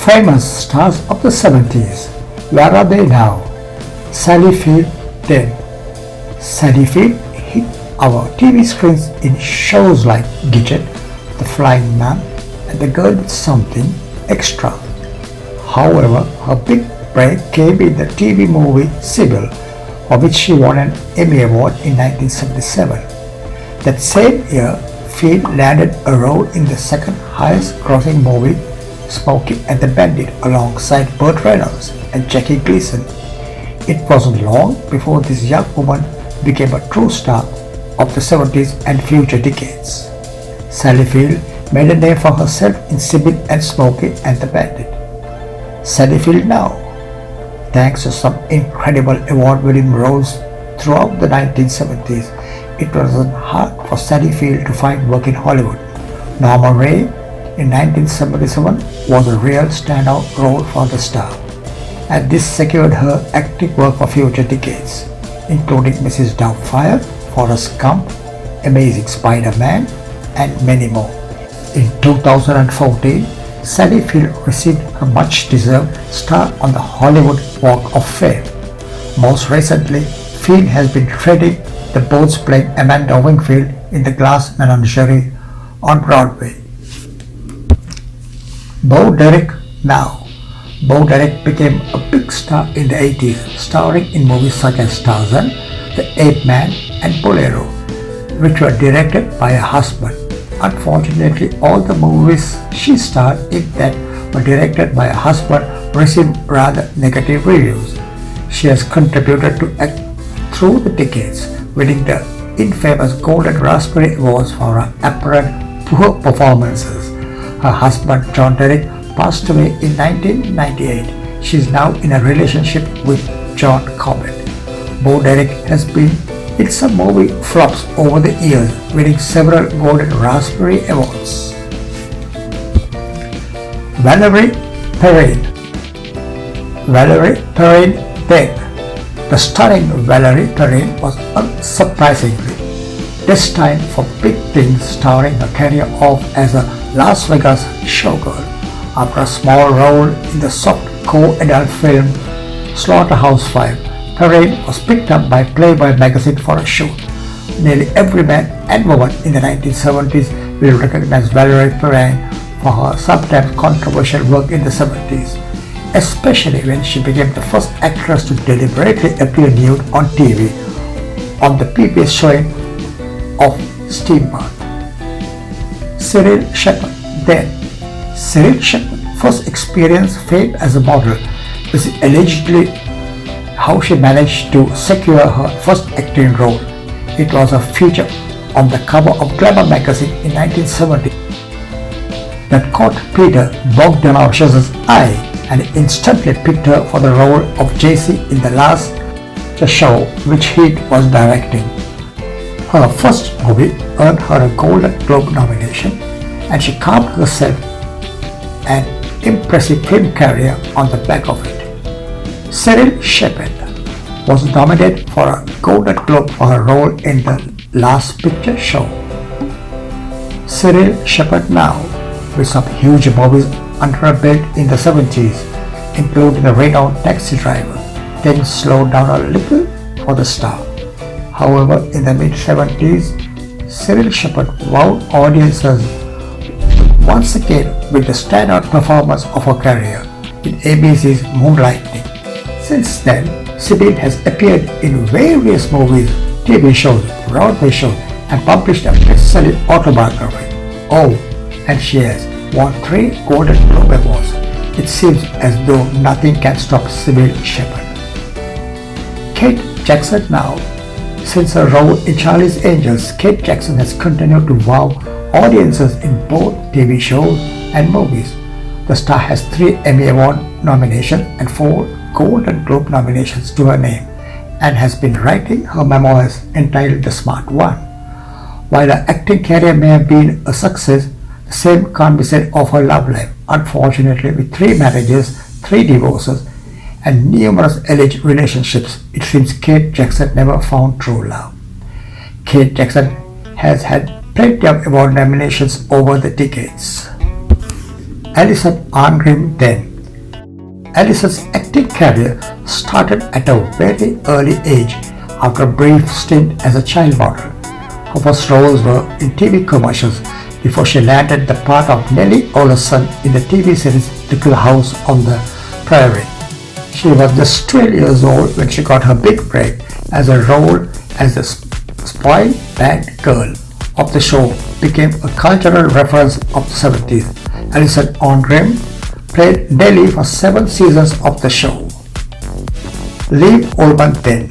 Famous stars of the 70s. Where are they now? Sally Field dead. Sally Field hit our TV screens in shows like Gidget, The Flying Man, and The Girl with Something Extra. However, her big break came in the TV movie Cybill, for which she won an Emmy Award in 1977. That same year, Field landed a role in the second highest grossing movie, Smokey and the Bandit, alongside Burt Reynolds and Jackie Gleason. It wasn't long before this young woman became a true star of the 70s and future decades. Sally Field made a name for herself in Cybill and Smokey and the Bandit. Sally Field now, thanks to some incredible award-winning roles throughout the 1970s, it wasn't hard for Sally Field to find work in Hollywood. Norma Ray in 1977 was a real standout role for the star, and this secured her acting work for future decades, including Mrs. Doubtfire, Forrest Gump, Amazing Spider-Man, and many more. In 2014, Sally Field received her much-deserved star on the Hollywood Walk of Fame. Most recently, Field has been treading the boards playing Amanda Wingfield in The Glass Menagerie on Broadway. Bo Derek now. Bo Derek became a big star in the 80s, starring in movies such as Tarzan, The Ape Man, and Bolero, which were directed by her husband. Unfortunately, all the movies she starred in that were directed by her husband received rather negative reviews. She has contributed to act through the decades, winning the infamous Golden Raspberry Awards for her apparent poor performances. Her husband John Derek passed away in 1998. She is now in a relationship with John Corbett. Bo Derek has been in some movie flops over the years, winning several Golden Raspberry Awards. Valerie Perrine. Valerie Perrine dead. The stunning Valerie Perrine was unsurprisingly destined for big things, starting her career off as a Las Vegas showgirl. After a small role in the soft-core adult film Slaughterhouse-Five, Perrine was picked up by Playboy magazine for a shoot. Nearly every man and woman in the 1970s will recognize Valerie Perrine for her sometimes controversial work in the 70s, especially when she became the first actress to deliberately appear nude on TV on the PBS showing of Steamboat. Cybill Shepherd then. Cybill Shepherd first experienced fame as a model, which is allegedly how she managed to secure her first acting role. It was a feature on the cover of Glamour magazine in 1970 that caught Peter Bogdanowski's eye, and instantly picked her for the role of JC in the last show which he was directing. Her first movie earned her a Golden Globe nomination, and she carved herself an impressive film career on the back of it. Cybill Shepherd was nominated for a Golden Globe for her role in The Last Picture Show. Cybill Shepherd now, with some huge movies under her belt in the 70s, including the renowned Taxi Driver, things slowed down a little for the star. However, in the mid-70s, Cybill Shepherd wowed audiences once again with the standout performance of her career in ABC's Moonlighting. Since then, Cybill has appeared in various movies, TV shows, Broadway shows, and published a best-selling autobiography. Oh, and she has won 3 Golden Globe Awards. It seems as though nothing can stop Cybill Shepherd. Kate Jackson now. Since her role in Charlie's Angels, Kate Jackson has continued to wow audiences in both TV shows and movies. The star has 3 Emmy Award nominations and 4 Golden Globe nominations to her name, and has been writing her memoirs entitled The Smart One. While her acting career may have been a success, the same can't be said of her love life. Unfortunately, with 3 marriages, 3 divorces, and numerous alleged relationships, it seems Kate Jackson never found true love. Kate Jackson has had plenty of award nominations over the decades. Alison Arngrim then. Alison's acting career started at a very early age after a brief stint as a child model. Her first roles were in TV commercials before she landed the part of Nellie Olson in the TV series Little House on the Prairie. She was just 12 years old when she got her big break as a role as the spoiled bad girl of the show became a cultural reference of the 70s. Alison Ongrim played Nellie for 7 seasons of the show. Liv Ullmann then.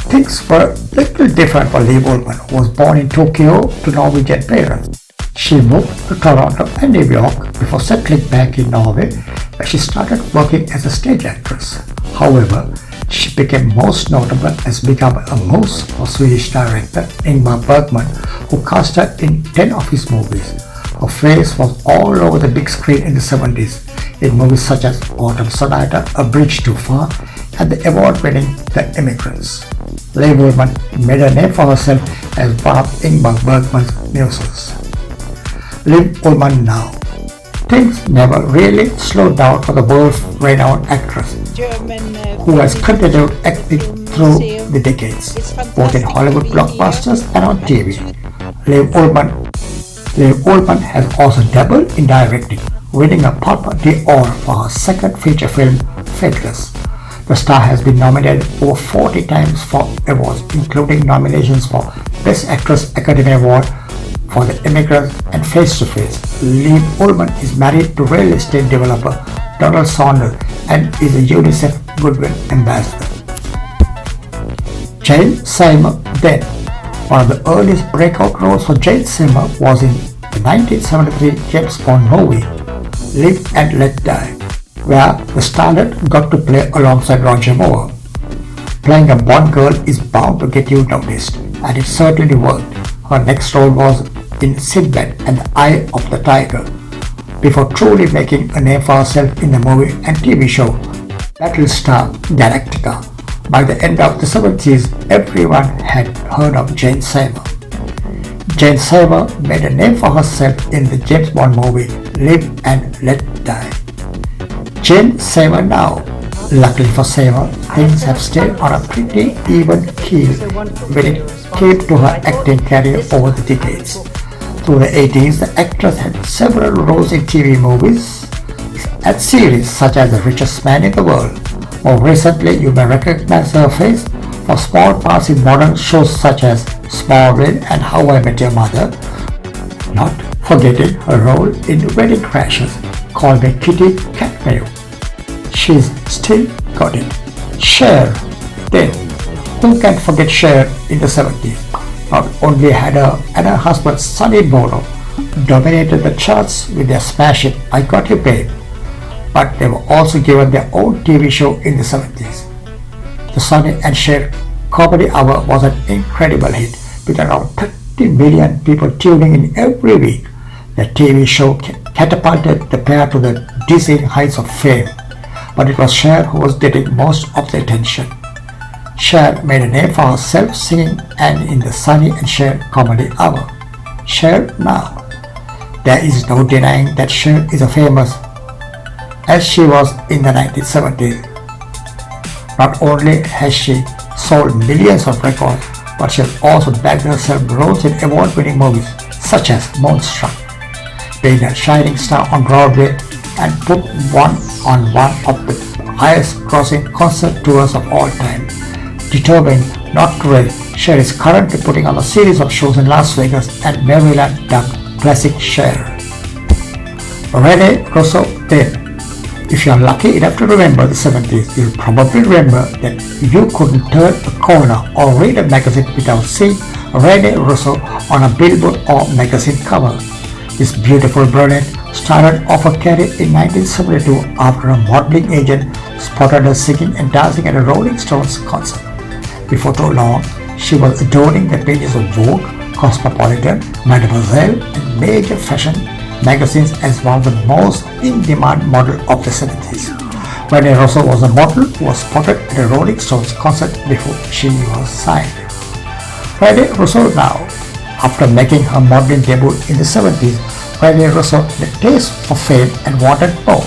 Things were a little different for Liv Ullmann, who was born in Tokyo to Norwegian parents. She moved to Toronto and New York before settling back in Norway, where she started working as a stage actress. However, she became most notable as becoming a mouse for Swedish director Ingmar Bergman, who cast her in 10 of his movies. Her face was all over the big screen in the 70s, in movies such as Autumn Sonata, A Bridge Too Far, and the award-winning The Immigrants. Liv Ullmann made a name for herself as one of Ingmar Bergman's muses. Liv Ullmann now. Things never really slowed down for the world-renowned actress, who has continued acting through the decades, both in Hollywood blockbusters and on TV. Liv Ullmann has also dabbled in directing, winning a Palme d'Or for her second feature film, Faithless. The star has been nominated over 40 times for awards, including nominations for Best Actress Academy Award for The Immigrants and Face to Face. Liv Ullmann is married to real estate developer Donald Saunders and is a UNICEF Goodwill Ambassador. Jane Seymour then. One of the earliest breakout roles for Jane Seymour was in the 1973 James Bond movie Live and Let Die, where the starlet got to play alongside Roger Moore. Playing a Bond girl is bound to get you noticed, and it certainly worked. Her next role was in Sinbad and the Eye of the Tiger, before truly making a name for herself in the movie and TV show Battlestar Galactica. By the end of the 70s, everyone had heard of Jane Seymour. Jane Seymour made a name for herself in the James Bond movie Live and Let Die. Jane Seymour now. Luckily for Seymour, things have stayed on a pretty even keel when it came to her acting career over the decades. Through the 80s, the actress had several roles in TV movies and series such as The Richest Man in the World. More recently, you may recognize her face for small parts in modern shows such as Smallville and How I Met Your Mother, not forgetting her role in Wedding Crashers, Call Me Kitty cameo. She's still got it. Cher, then, who can forget Cher in the 70s? Not only had her and her husband Sonny Bono dominated the charts with their smash hit I Got You Babe, but they were also given their own TV show in the 70s. The Sonny and Cher Comedy Hour was an incredible hit, with around 30 million people tuning in every week. The TV show catapulted the pair to the dizzying heights of fame, but it was Cher who was getting most of the attention. Cher made a name for herself singing and in the Sonny and Cher Comedy Hour. Cher now. There is no denying that Cher is as famous as she was in the 1970s. Not only has she sold millions of records, but she has also bagged herself roles in award-winning movies such as Moonstruck, being a shining star on Broadway, and put one on one of the highest-grossing concert tours of all time. Determined not to rest, Cher is currently putting on a series of shows in Las Vegas and Maryland dubbed Classic Cher. Rene Russo then. If you are lucky enough to remember the 70s, you'll probably remember that you couldn't turn a corner or read a magazine without seeing Rene Russo on a billboard or magazine cover. This beautiful brunette started off her career in 1972 after a modeling agent spotted her singing and dancing at a Rolling Stones concert. Before too long, she was adorning the pages of Vogue, Cosmopolitan, Mademoiselle, and major fashion magazines as one of the most in-demand models of the 70s. Rene Russo was a model who was spotted at a Rolling Stones concert before she was signed. Rene Russo now. After making her modeling debut in the 70s, Rene Russo had a taste for fame and wanted more.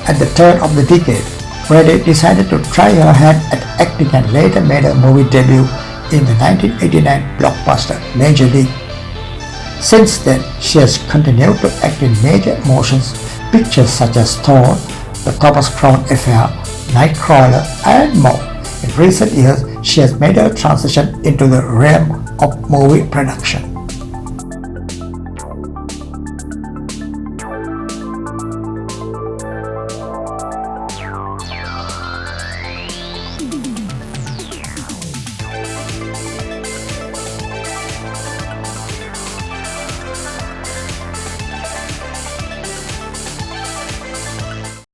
At the turn of the decade, Rene decided to try her hand at acting and later made her movie debut in the 1989 blockbuster Major League. Since then, she has continued to act in major motion pictures such as Thor, The Thomas Crown Affair, Nightcrawler, and more. In recent years, she has made her transition into the realm of movie production.